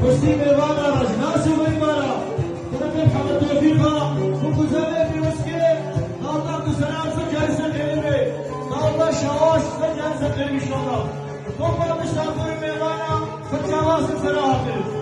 خوشی میوان آرش ناسو بیمارا خودت خبر توفیقا مکوزه بیوسکی Allah tu selam su gelsin elime Allah şavaş su gelsin elime inşallah Toplam misafir meyvana fırçalasın selahatı